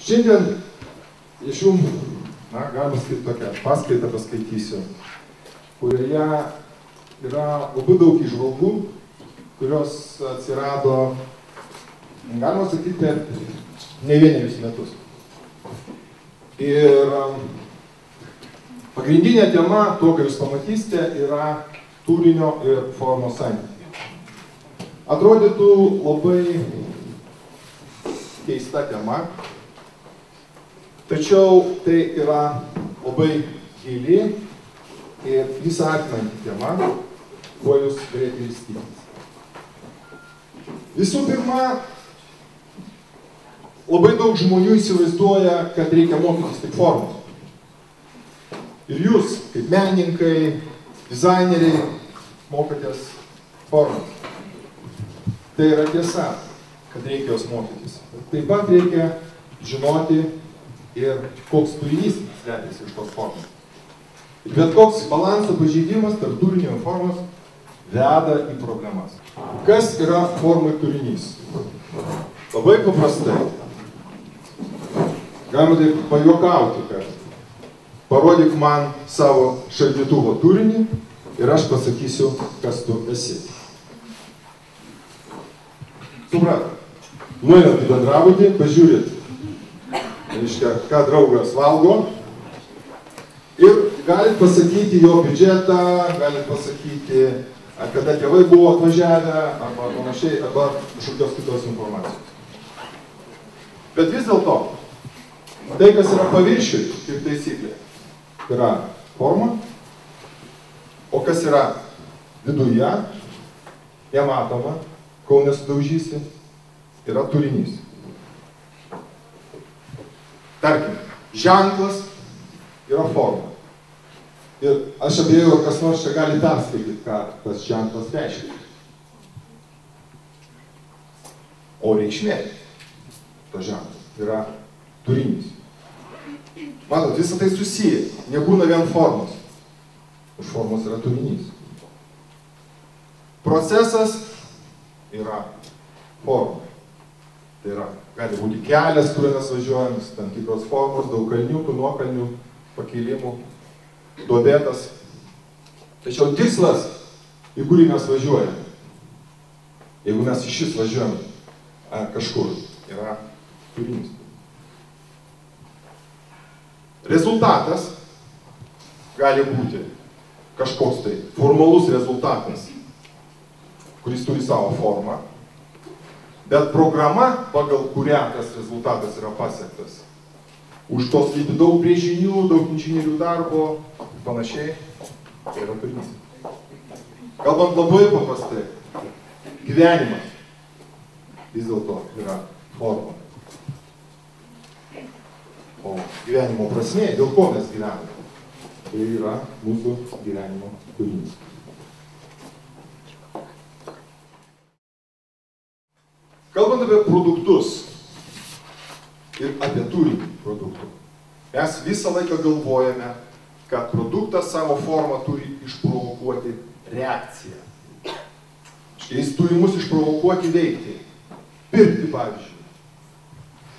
Šiandien iš jums, galima sakyti, tokią paskaitą paskaitysiu, kurioje yra labai daug įžvalgų, kurios atsirado, galima sakyti, ne vienerius metus. Ir pagrindinė tema, to, ką jūs pamatysite, yra turinio ir formos santykiai. Atrodytų labai keista tema, tačiau tai yra labai gili ir visą apimanti tema, kuo jūs galėtumėte įsitikinti. Visų pirma, labai daug žmonių įsivaizduoja, kad reikia mokytis tik formos. Ir jūs, kaip menininkai, dizaineriai, mokotės formos. Tai yra tiesa, kad reikia jos mokytis. Taip pat reikia žinoti ir koks turinys slepiasi iš tos formos. Ir bet koks balanso pažeidimas tarp turinio ir formos veda į problemas. Kas yra formai turinys? Labai paprastai. Galima taip pajuokauti, kad parodyk man savo šaldytuvo turinį ir aš pasakysiu, kas tu esi. Suprat, nueinat į bendrabutį, pažiūrit, ką draugas valgo ir galit pasakyti jo biudžetą, galit pasakyti, kada tėvai buvo atvažiavę, arba panašiai, arba kažkokios kitos informacijos. Bet vis dėlto, tai, kas yra paviršiui, kaip taisyklė, yra forma, o kas yra viduje, nematoma, kol nesudaužysi, yra turinys. Tarkim, ženklas yra forma. Ir aš abejoju, ar kas nors čia gali perskaityti, ką tas ženklas reiškia. O reikšmė to ženklas yra turinys. Matot, visą tai susiję. Nebūna vien formos. Už formos yra turinys. Procesas yra forma. Tai yra, gali būti kelias, kuriuo mes važiuojam, tam tikros formos, daug kalniukų, nuokalnių, pakilimų, duobėtas. Tačiau tikslas, į kurį mes važiuojam, jeigu mes iš šis važiuojam kažkur, yra turinys. Rezultatas gali būti kažkoks tai formalus rezultatas, kuris turi savo formą, bet programa, pagal kurią tas rezultatas yra pasiektas, už to slypi daug brėžinių, daug inžinierių darbo ir panašiai, tai yra turinys. Kalbant labai paprastai, gyvenimas vis dėlto yra forma. O gyvenimo prasmė, dėl ko mes gyvename, tai yra mūsų gyvenimo turinys. Kalbant apie produktus ir apie turinį produktų, mes visą laiką galvojame, kad produktas savo formą turi išprovokuoti reakciją. Jis turi mus išprovokuoti veikti. Pirkti, pavyzdžiui.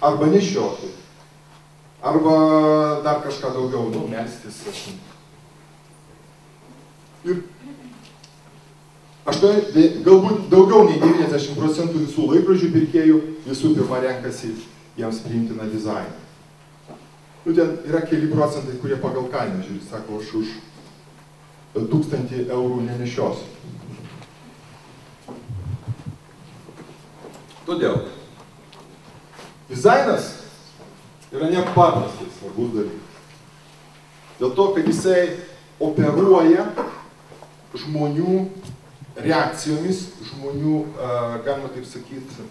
Arba nešioti. Arba dar kažką daugiau, melstis. Ir galbūt daugiau nei 90% visų laikrodžių pirkėjų visų pirma renkasi jiems priimtiną dizainą. Ten yra keli procentai, kurie pagal kainą žiūri, sako, aš už 1000 eurų nenešiosiu. Todėl dizainas yra nepaprastai svarbus dalykas. Dėl to, kad jisai operuoja žmonių reakcijomis, žmonių, galima taip sakyti,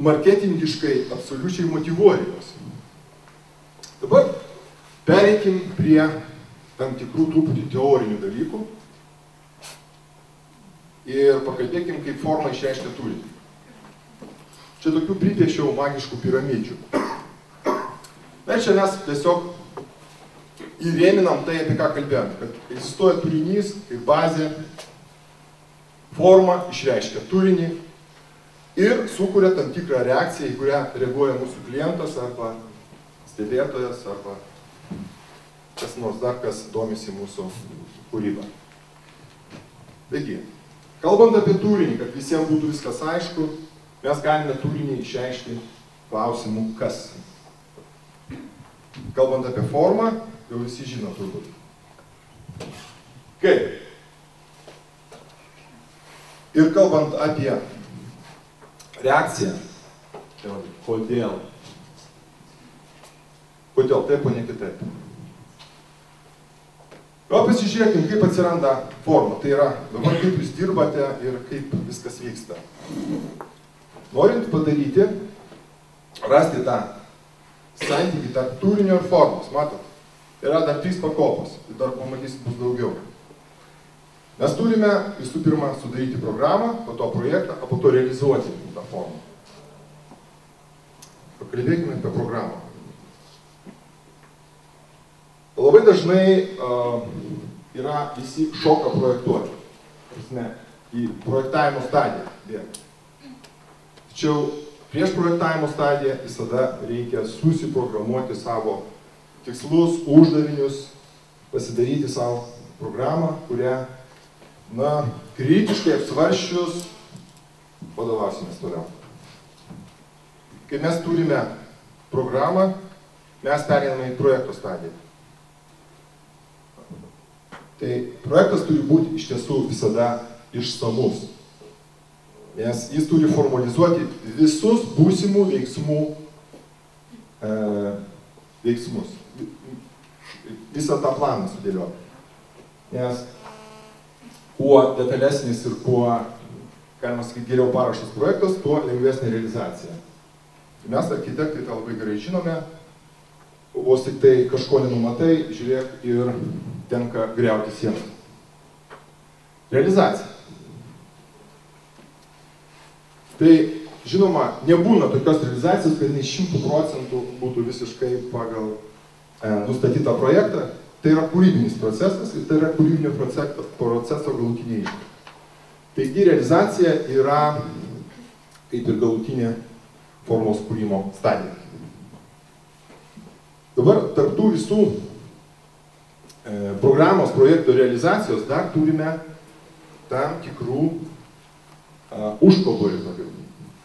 marketingiškai absoliučiai motyvuojamos. Dabar pereikim prie tam tikrų truputį teorinių dalykų ir pakalbėkim, kaip forma išreiškia turinį. Čia tokių pripiešiau magiškų piramidžių. Na ir čia mes tiesiog įrėminam tai, apie ką kalbėjom, kad egzistuoja turinys kaip bazė, forma išreiškia turinį, ir sukuria tam tikrą reakciją, į kurią reaguoja mūsų klientas arba stebėtojas arba kas nors dar, kas domisi mūsų kūrybą. Taigi, kalbant apie turinį, kad visiems būtų viskas aišku, mes galime turinį išreikšti klausimų kas. Kalbant apie formą, jau visi žino turbūt. Kaip? Ir kalbant apie reakciją, kodėl? Kodėl taip, o ne kitaip? Gal pasižiūrėkim, kaip atsiranda forma. Tai yra, dabar kaip jūs dirbate ir kaip viskas vyksta. Norint padaryti, rasti tą santykį tarp turinio ir formos, matot, yra dar 3 pakopos, tai dar pamatysit bus daugiau. Mes turime visų pirma sudaryti programą, po to projektą, o po to realizuoti tą formą. Pakalbėkime apie programą. Labai dažnai yra visi šoka projektuoti, į projektavimo stadiją. Tačiau prieš projektavimo stadiją visada reikia susiprogramuoti savo tikslus, uždavinius, pasidaryti savo programą, kurią, kritiškai apsvarsčius, vadovausimės toliau. Kai mes turime programą, mes pereiname į projekto stadiją. Tai projektas turi būti iš tiesų visada išsamus. Nes jis turi formalizuoti visus būsimų veiksmus. Visą tą planą sudėlioti. Nes kuo detalesnis ir kuo, galima sakyti, geriau paraštas projektas, tuo lengvesnė realizacija. Mes, architektai, tą labai gerai žinome, vos tik tai kažko nenumatai, žiūrėk ir tenka griauti sieną. Realizacija. Tai, žinoma, nebūna tokios realizacijos, kad 100% būtų visiškai pagal nustatytą projektą. Tai yra kūrybinis procesas ir tai yra kūrybinio proceso galutiniai iššūkiai. Taigi, realizacija yra kaip ir galutinė formos kūrimo stadija. Dabar tarptų visų programos projekto realizacijos dar turime tam tikrų užkaborių,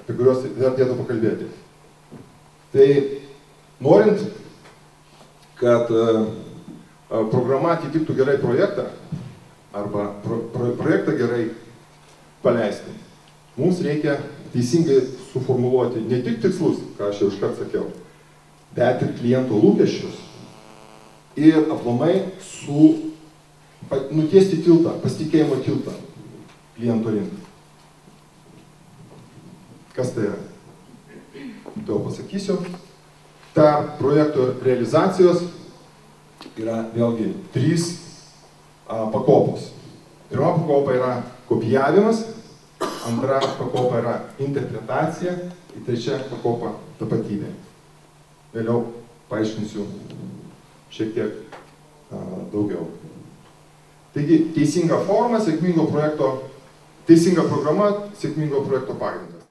apie kuriuos vertėtų pakalbėti. Tai norint, kad programa atitiktų gerai projektą arba projektą gerai paleisti, mums reikia teisingai suformuluoti ne tik tikslus, ką aš jau iškart sakiau, bet ir kliento lūkesčius ir aplamai nutiesti tiltą, pasitikėjimo tiltą kliento rinkai. Kas tai yra? Tau pasakysiu. Ta projekto realizacijos yra vėlgi 3 pakopos. Pirma pakopa yra kopijavimas, antra pakopa yra interpretacija ir trečia pakopa tapatybė. Vėliau paaiškinsiu šiek tiek daugiau. Taigi, teisinga forma, teisinga programa, sėkmingo projekto pagrindas.